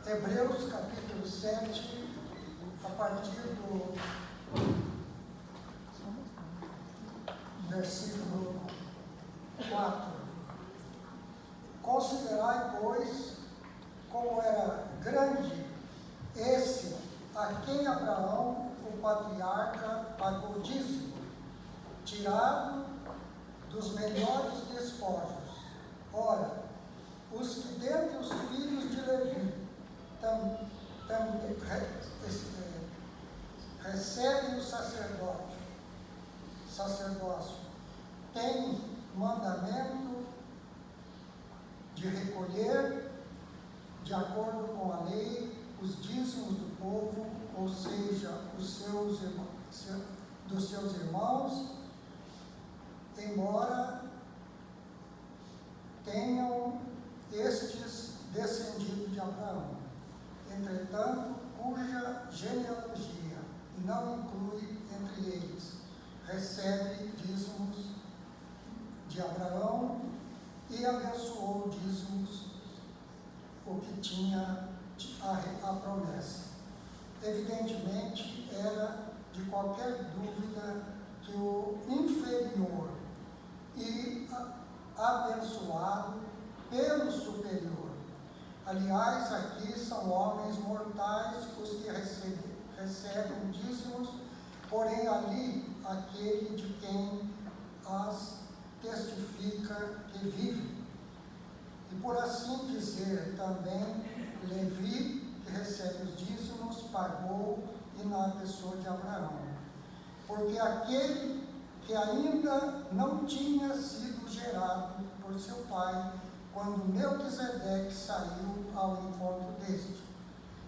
Hebreus capítulo 7, a partir do versículo 4. Considerai, pois, como era grande esse a quem Abraão, o patriarca, pagou dízimo, tirado dos melhores despojos. Ora, os que dentre os filhos de Levi também recebem o sacerdócio, têm mandamento de recolher, de acordo com a lei, os dízimos do povo, ou seja, dos seus irmãos, embora tenham estes descendido de Abraão. Entretanto, cuja genealogia não inclui entre eles, recebe dízimos de Abraão e abençoou dízimos o que tinha a promessa. Evidentemente, era de qualquer dúvida que o inferior e abençoado pelo superior. Aliás, aqui são homens mortais os que recebem dízimos, porém ali aquele de quem as testifica que vive. E por assim dizer, também Levi, que recebe os dízimos, pagou e na pessoa de Abraão. Porque aquele que ainda não tinha sido gerado por seu pai, quando Melquisedeque saiu ao encontro deste.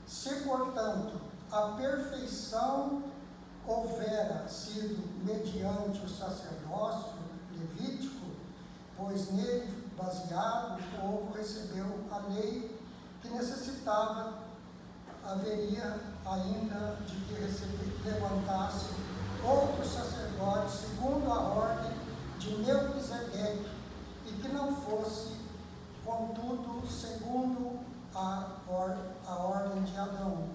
Se, portanto, a perfeição houvera sido mediante o sacerdócio levítico, pois nele baseado o povo recebeu a lei que necessitava, haveria ainda de que levantasse outro sacerdote segundo a ordem de Melquisedeque, e que não fosse, contudo, segundo a ordem de Adão.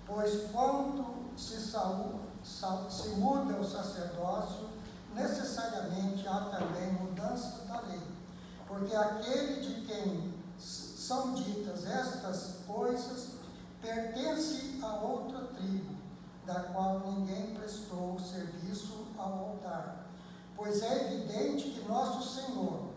Pois quando se muda o sacerdócio, necessariamente há também mudança da lei. Porque aquele de quem são ditas estas coisas pertence a outra tribo, da qual ninguém prestou serviço ao altar. Pois é evidente que nosso Senhor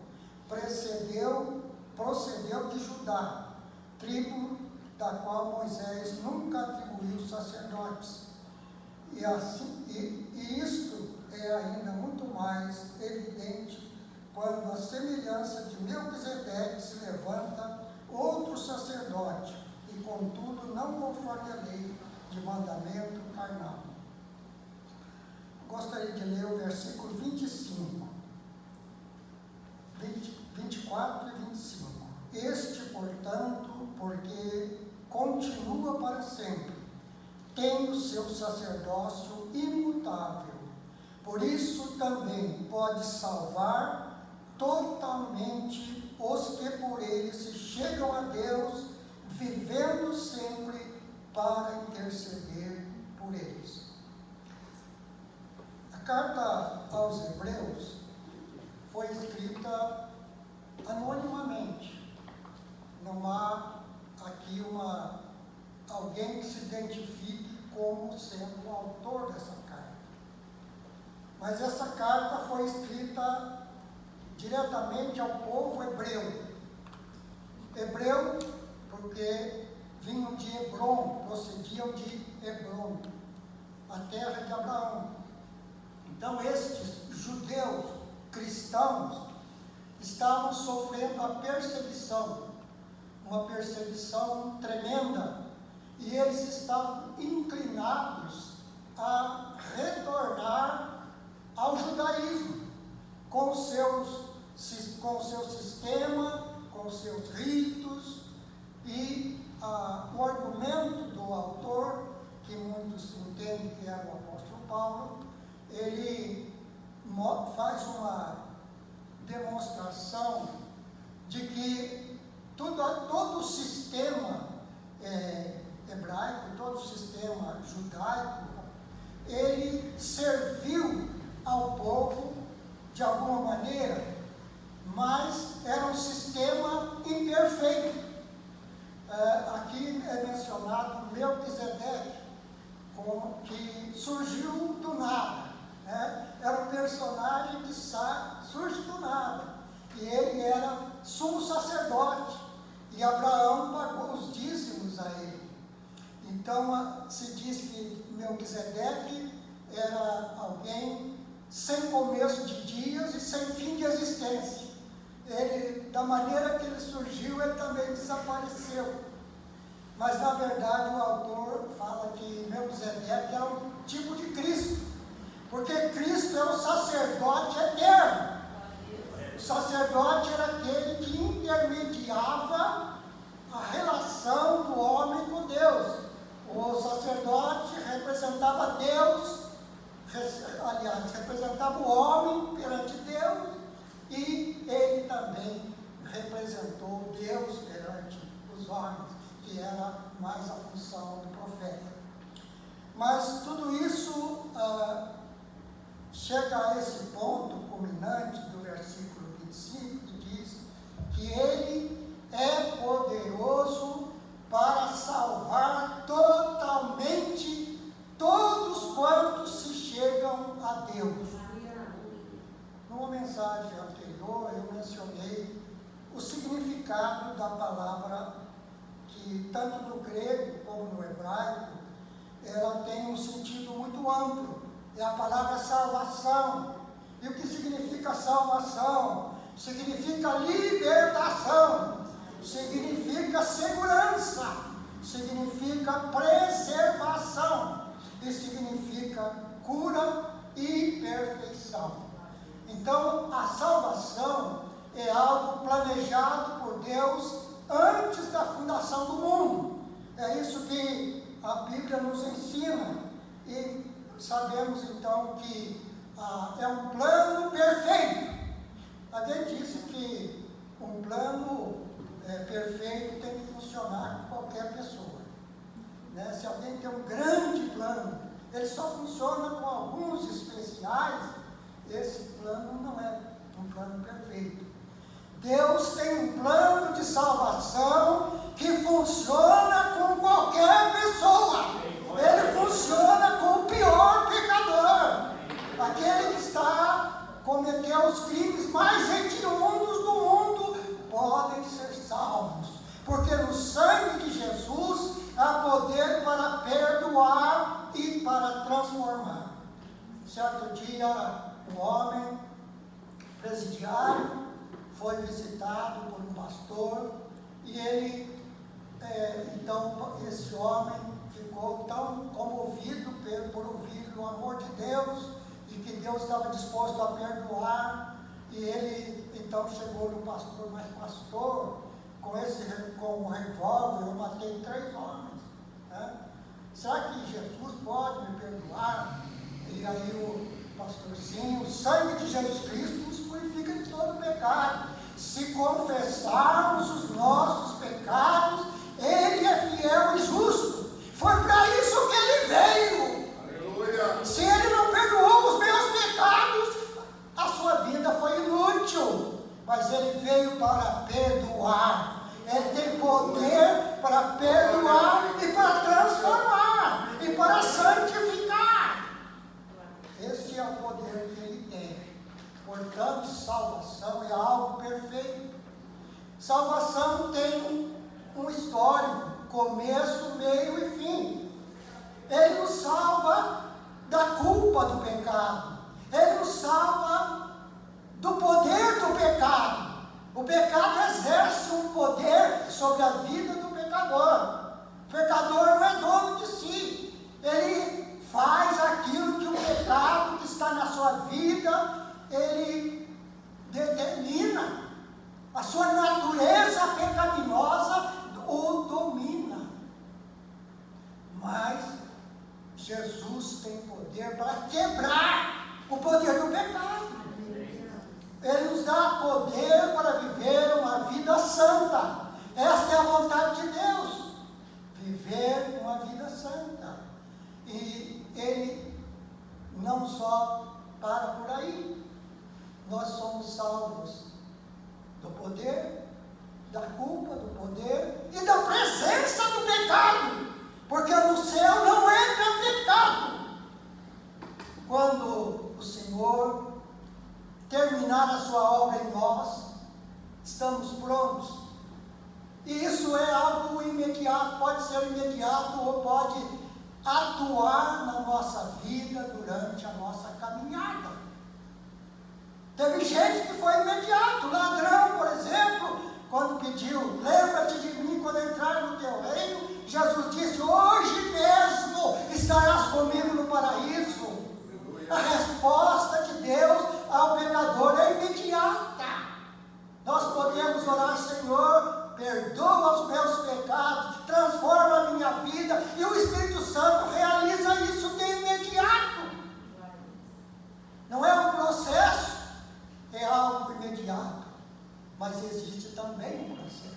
procedeu de Judá, tribo da qual Moisés nunca atribuiu sacerdotes. E isto é ainda muito mais evidente quando a semelhança de Melquisedeque se levanta outro sacerdote, e contudo não conforme a lei de mandamento carnal. Gostaria de ler o versículo 24 e 25. Este, portanto, porque continua para sempre, tem o seu sacerdócio imutável. Por isso também pode salvar totalmente os que por ele se chegam a Deus, vivendo sempre para interceder por eles. A carta aos Hebreus foi escrita anonimamente. Não há aqui alguém que se identifique como sendo o autor dessa carta. Mas essa carta foi escrita diretamente ao povo hebreu. Hebreu porque vinham de Hebron, procediam de Hebron, a terra de Abraão. Então estes judeus cristãos estavam sofrendo a perseguição, uma perseguição tremenda, e eles estavam inclinados a retornar ao judaísmo, com o seu sistema, com os seus ritos, e o argumento do autor, que muitos entendem que era o apóstolo Paulo, ele faz uma demonstração de que todo o sistema hebraico, todo o sistema judaico, ele serviu ao povo de alguma maneira, mas era um sistema imperfeito. Aqui é mencionado Melquisedeque, que surgiu do nada, né? Era um personagem que surge do nada, e ele era sumo sacerdote, e Abraão pagou os dízimos a ele. Então se diz que Melquisedeque era alguém sem começo de dias e sem fim de existência. Ele, da maneira que ele surgiu, ele também desapareceu. Mas na verdade o autor fala que Melquisedeque era um tipo de Cristo, porque Cristo é o sacerdote eterno. O sacerdote era aquele que intermediava a relação do homem com Deus. O sacerdote representava Deus, representava o homem perante Deus, e ele também representou Deus perante os homens, que era mais a função do profeta. Mas tudo isso chega a esse ponto culminante do versículo 25, que diz que ele é poderoso para salvar totalmente todos quantos se chegam a Deus. Numa mensagem anterior eu mencionei o significado da palavra, que tanto no grego como no hebraico ela tem um sentido muito amplo. É a palavra salvação. E o que significa salvação? Significa libertação, significa segurança, significa preservação e significa cura e perfeição. Então a salvação é algo planejado por Deus antes da fundação do mundo. É isso que a Bíblia nos ensina, e sabemos então que é um plano perfeito. Alguém disse que um plano perfeito tem que funcionar com qualquer pessoa, né? Se alguém tem um grande plano, ele só funciona com alguns especiais, esse plano não é um plano perfeito. Deus tem um plano de salvação que funciona com qualquer pessoa. Ele funciona com o pior pecador, aquele que cometeu os crimes mais hediondos do mundo, podem ser salvos, porque no sangue de Jesus há poder para perdoar e para transformar. Certo dia, um homem presidiário foi visitado por um pastor, e ele, então, esse homem ficou tão comovido por ouvir o amor de Deus, e que Deus estava disposto a perdoar, e ele então chegou no pastor: mas pastor, com um revólver eu matei 3 homens, né? Será que Jesus pode me perdoar? E aí o pastor: sim, o sangue de Jesus Cristo nos purifica de todo pecado. Se confessarmos os nossos pecados, Ele é fiel e justo. Foi para isso que Ele veio. Aleluia. Se Ele não perdoou os meus pecados, a sua vida foi inútil. Mas Ele veio para perdoar. Ele tem poder para perdoar e para transformar e para santificar. Este é o poder que Ele tem. Portanto, salvação é algo perfeito. Salvação tem um histórico, começo, meio e fim. Ele nos salva da culpa do pecado. Ele nos salva do poder do pecado. O pecado exerce um poder sobre a vida do pecador. O pecador não é dono de si. Ele faz aquilo que o pecado que está na sua vida, ele determina. A sua natureza pecaminosa o domina. Mas Jesus tem poder para quebrar o poder do pecado. Ele nos dá poder para viver uma vida santa. Esta é a vontade de Deus. viver uma vida santa. E ele não só para por aí. Nós somos salvos do poder, da culpa, do poder e da presença do pecado. Porque no céu não entra pecado. Quando o Senhor terminar a sua obra em nós, estamos prontos. E isso é algo imediato, pode ser imediato ou pode atuar na nossa vida durante a nossa caminhada. Teve gente que foi imediato, ladrão, por exemplo, quando pediu, lembra-te de mim quando entrar no teu reino, Jesus disse, hoje mesmo estarás comigo no paraíso. A resposta de Deus ao pecador é imediata. Nós podemos orar, Senhor, perdoa os meus pecados, transforma a minha vida, e o Espírito Santo realiza isso de imediato. Não é um processo, é algo imediato, mas existe também um processo.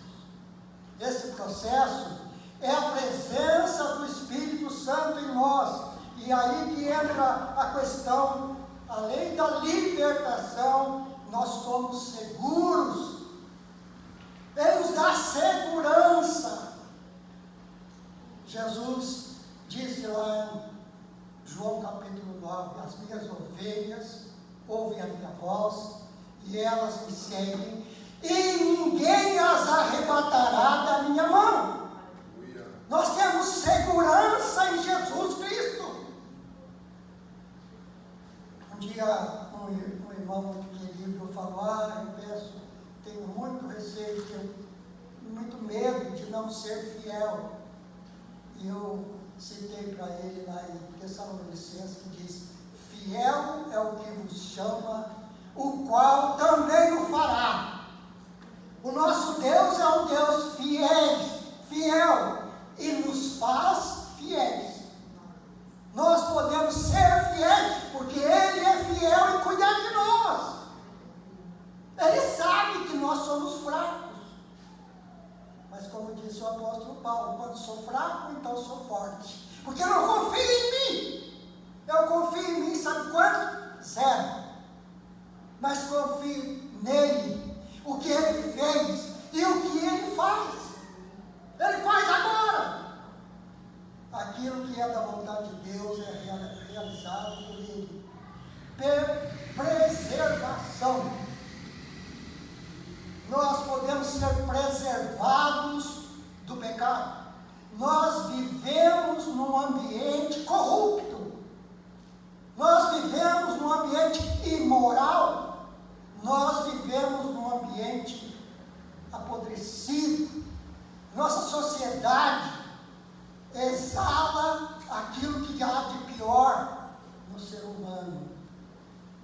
Esse processo é a presença do Espírito Santo em nós, e aí que entra a questão, além da libertação, nós somos seguros. Ele nos dá segurança. Jesus disse lá em João capítulo 9, as minhas ovelhas ouvem a minha voz, e elas me seguem, e ninguém as arrebatará da minha mão. Nós temos segurança em Jesus Cristo. Um dia um irmão muito querido falou, eu tenho muito receio, muito medo de não ser fiel. E eu citei para ele lá em Tessalonicenses, que diz, fiel é o que vos chama, o qual também o fará. O nosso Deus é um Deus fiel, e nos faz fiéis. Nós podemos ser fiéis, porque Ele é fiel em cuidar de nós. Ele sabe que nós somos fracos. Mas como disse o apóstolo Paulo, quando sou fraco, então sou forte. Porque eu não confio em mim. Eu confio em mim, sabe quanto? 0. Mas confio nele, o que Ele fez e o que Ele faz. Ele faz agora. Aquilo que é da vontade de Deus é realizado por Ele. Preservação. Nós podemos ser preservados do pecado. Nós vivemos num ambiente corrupto. Nós vivemos num ambiente imoral. Nós vivemos num ambiente apodrecido. Nossa sociedade exala aquilo que há de pior no ser humano.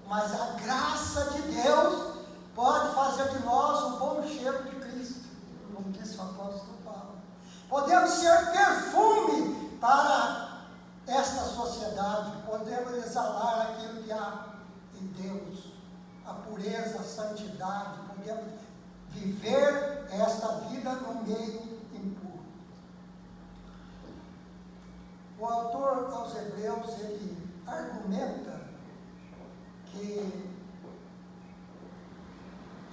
Mas a graça de Deus pode fazer de nós um bom cheiro de Cristo, como disse o apóstolo Paulo. Podemos ser perfume para esta sociedade, podemos exalar aquilo que há em Deus, a pureza, a santidade, podemos viver esta vida no meio impuro. O autor aos Hebreus, ele argumenta que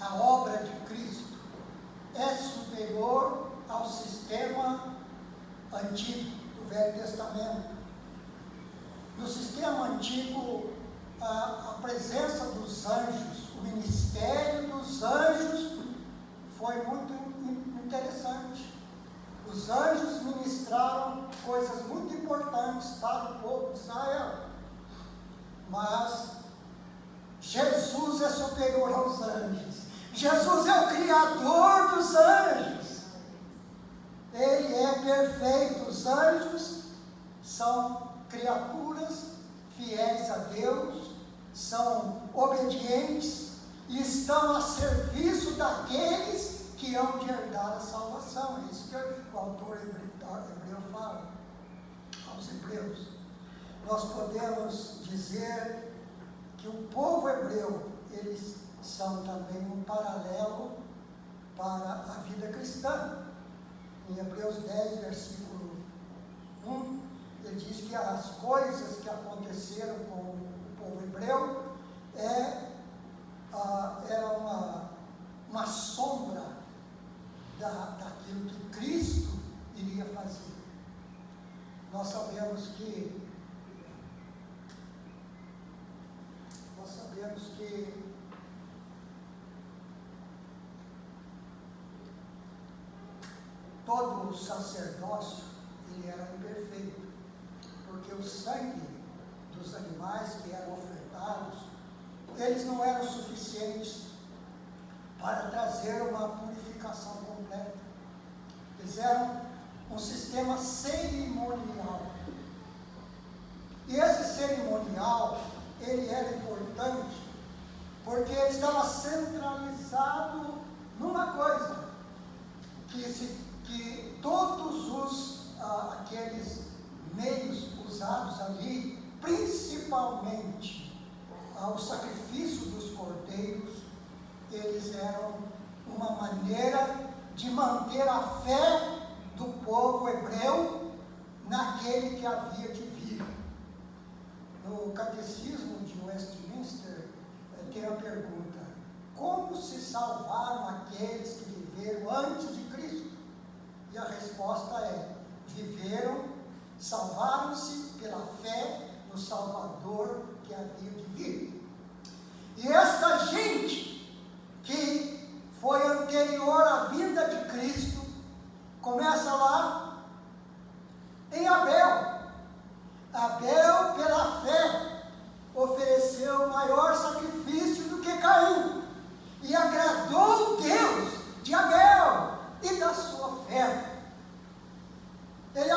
a obra de Cristo é superior ao sistema antigo do Velho Testamento. No sistema antigo, a presença dos anjos, o ministério dos anjos foi muito interessante. Os anjos ministraram coisas muito importantes para o povo de Israel. Mas Jesus é superior aos anjos. Jesus é o Criador dos anjos. Ele é perfeito. Os anjos são criaturas fiéis a Deus, são obedientes e estão a serviço daqueles que hão de herdar a salvação. É isso que o autor hebreu fala aos Hebreus. Nós podemos dizer que o povo hebreu, eles são também um paralelo para a vida cristã. Em Hebreus 10, versículo 1, ele diz que as coisas que aconteceram com o povo hebreu era uma sombra daquilo que Cristo iria fazer. Nós sabemos que todo o sacerdócio ele era imperfeito, porque o sangue dos animais que eram ofertados, eles não eram suficientes para trazer uma purificação completa. Eles eram um sistema cerimonial. E esse cerimonial, ele era importante, porque ele estava centralizado numa coisa, que todos aqueles meios usados ali, principalmente o sacrifício dos cordeiros, eles eram uma maneira de manter a fé do povo hebreu naquele que havia de vir. No Catecismo de Westminster tem a pergunta: como se salvaram aqueles que viveram antes de Cristo? E a resposta é: salvaram-se pela fé no Salvador que havia de vir. E essa gente que foi anterior à vinda de Cristo, começa lá em Abel. Abel, pela fé, ofereceu maior sacrifício do que Caim, e agradou Deus de Abel e da sua fé. Ele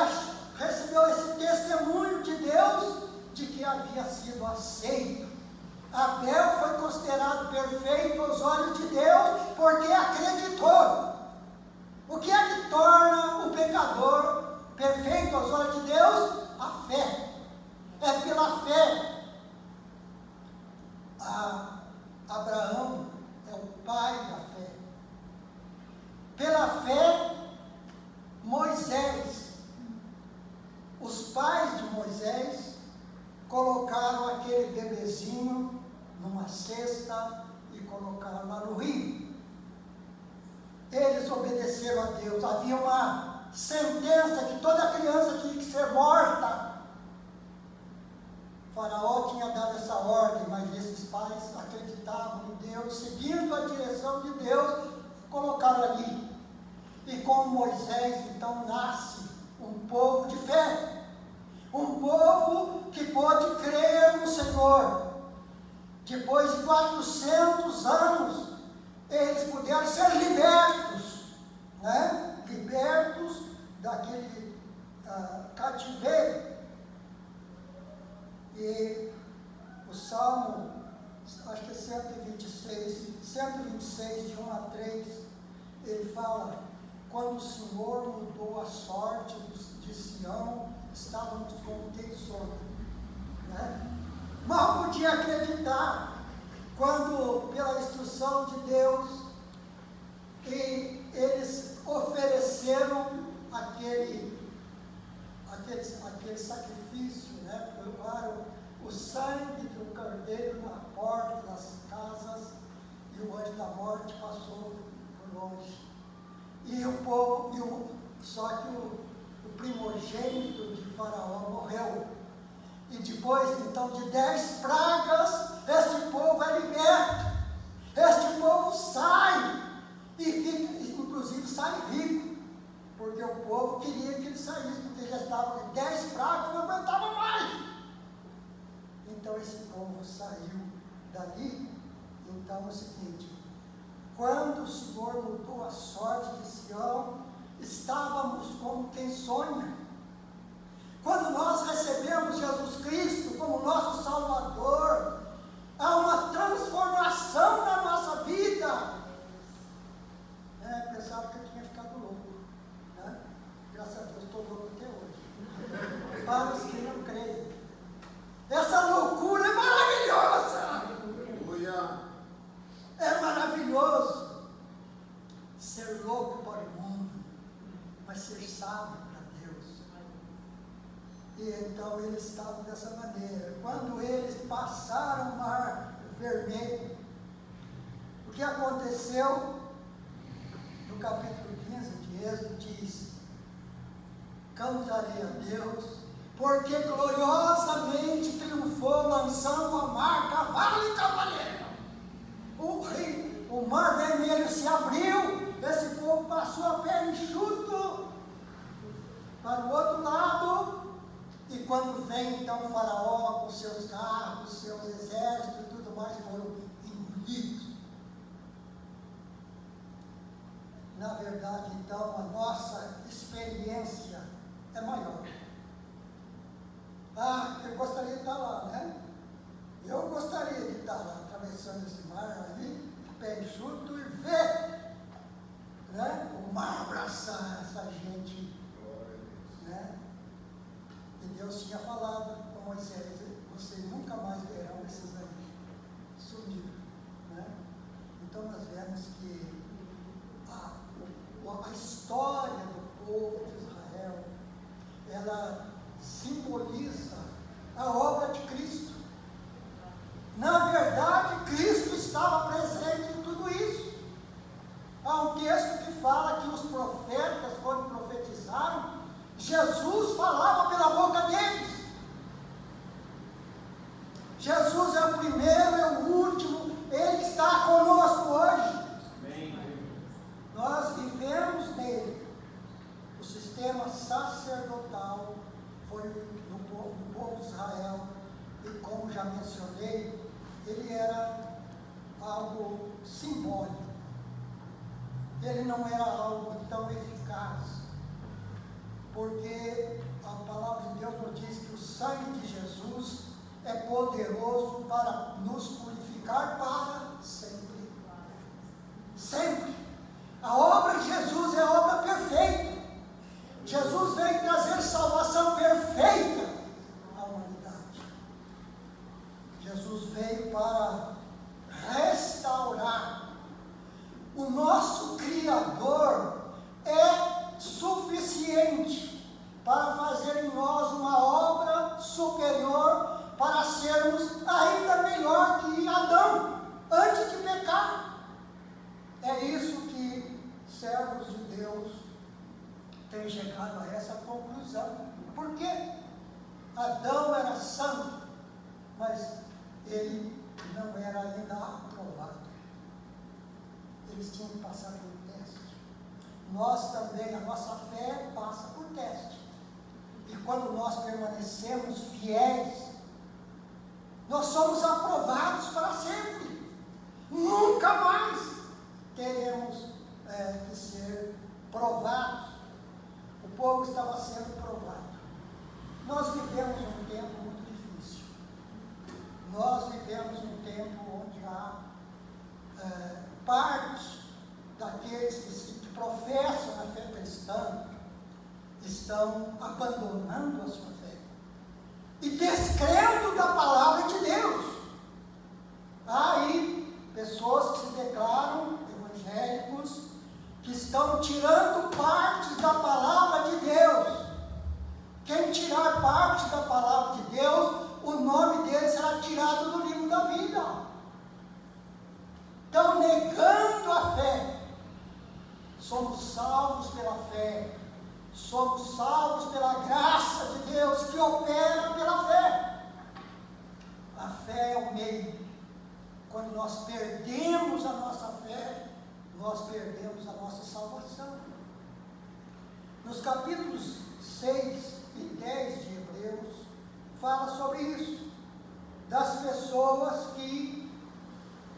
recebeu esse testemunho de Deus de que havia sido aceito. Abel foi considerado perfeito aos olhos de Deus porque acreditou. O que é que torna o pecador perfeito aos olhos de Deus? A fé. É pela fé. Abraão é o pai da fé. Pela fé, Moisés, os pais de Moisés, colocaram aquele bebezinho numa cesta e colocaram lá no rio. Eles obedeceram a Deus. Havia uma sentença que toda criança tinha que ser morta. O faraó tinha dado essa ordem, mas esses pais acreditavam em Deus, seguindo a direção de Deus, colocaram ali. E com Moisés, então, nasce um povo de fé, um povo que pode crer no Senhor. Depois de 400 anos, eles puderam ser libertos, né? Libertos daquele cativeiro. E o Salmo, acho que é 126, de 1 a 3, ele fala: quando o Senhor mudou a sorte de Sião, estávamos como quem sonha, né? Mal podia acreditar quando, pela instrução de Deus, eles ofereceram aquele sacrifício, né? Colocaram o sangue do cordeiro na porta das casas, e o anjo da morte passou por longe. E o povo, só que o primogênito de Faraó morreu. E depois, então, de 10 pragas, este povo é liberto. Este povo sai, e fica, inclusive sai rico, porque o povo queria que ele saísse, porque já estava com 10 pragas, não aguentava mais. Então esse povo saiu dali. Então é o seguinte: quando o Senhor mudou a sorte de Sião, estávamos como quem sonha. Quando nós recebemos Jesus Cristo como nosso Salvador, há uma transformação na nossa vida. Pensava que eu tinha ficado louco, né? Graças a Deus estou louco até hoje. Para os que não creem, essa loucura é maravilhosa. É maravilhoso ser louco para o mundo, mas ser sábio para Deus. E então eles estavam dessa maneira. Quando eles passaram o Mar Vermelho, o que aconteceu? No capítulo 15 de Êxodo diz: cantarei a Deus, porque gloriosamente triunfou, lançando a mar cavalo e cavaleiro. O Mar Vermelho se abriu, esse povo passou a pé enxuto para o outro lado. E quando vem então o faraó com seus carros, seus exércitos e tudo mais, foram engolidos. Na verdade, então, a nossa experiência é maior. Ah, eu gostaria de estar lá, né? Eu gostaria de estar lá, atravessando esse mar ali, pé enxuto, e ver, né, o mar abraçar essa gente, né? E Deus tinha falado com Moisés: vocês nunca mais verão esses aí. Sumiram, né? Então nós vemos que a história do povo de Israel, ela simboliza a obra de Cristo. Na verdade, Cristo estava presente em tudo isso. Há um texto que fala que os profetas, quando profetizaram, Jesus falava pela boca deles. Jesus é o primeiro, é o último, Ele está conosco hoje. Amém. Nós vivemos nele. O sistema sacerdotal foi no povo de Israel, e como já mencionei, ele era algo simbólico. Ele não era algo tão eficaz, porque a palavra de Deus nos diz que o sangue de Jesus é poderoso para nos purificar para sempre. Sempre. A obra de Jesus é a obra perfeita. Jesus veio trazer salvação perfeita à humanidade. Jesus veio para restaurar. O nosso Criador é suficiente para fazer em nós uma obra superior, para sermos ainda melhor que Adão, antes de pecar. É isso que servos de Deus têm chegado a essa conclusão. Por quê? Adão era santo, mas ele não era ainda aprovado. Eles tinham que passar por teste. Nós também, a nossa fé passa por teste. E quando nós permanecemos fiéis, nós somos aprovados para sempre. Nunca mais teremos que ser provados. O povo estava sendo provado. Nós vivemos um tempo muito difícil. Nós vivemos um tempo onde há parte daqueles que professam a fé cristã estão abandonando a sua fé e descrendo da palavra de Deus. Há aí pessoas que se declaram evangélicos, que estão tirando partes da palavra de Deus. Quem tirar parte da palavra de Deus, o nome dele será tirado do livro da vida. Estão negando a fé. Somos salvos pela fé. Somos salvos pela graça de Deus que opera pela fé. A fé é o meio. Quando nós perdemos a nossa fé, nós perdemos a nossa salvação. Nos capítulos 6 e 10 de Hebreus, fala sobre isso. Das pessoas que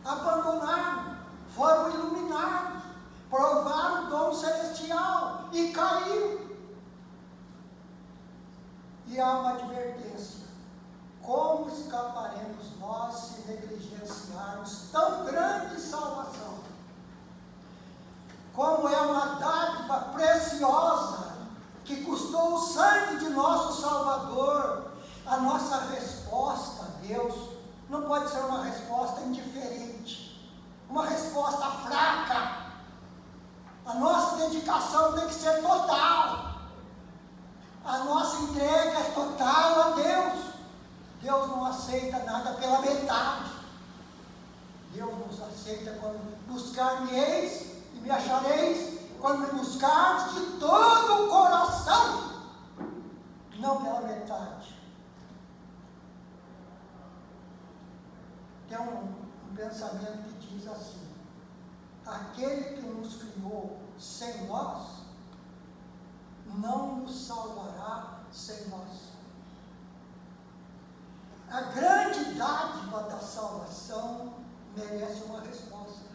abandonaram, foram iluminados, provaram o dom celestial e caíram. E há uma advertência: como escaparemos nós se negligenciarmos tão grande salvação? Como é uma dádiva preciosa que custou o sangue de nosso Salvador. A nossa resposta a Deus não pode ser uma resposta indiferente, uma resposta fraca. A nossa dedicação tem que ser total. A nossa entrega é total a Deus. Deus não aceita nada pela metade. Deus nos aceita quando buscar-me-eis e me achareis, quando me buscardes de todo o coração, não pela metade. Tem um pensamento que diz assim: aquele que nos criou sem nós, não nos salvará sem nós. A grande dádiva da salvação merece uma resposta.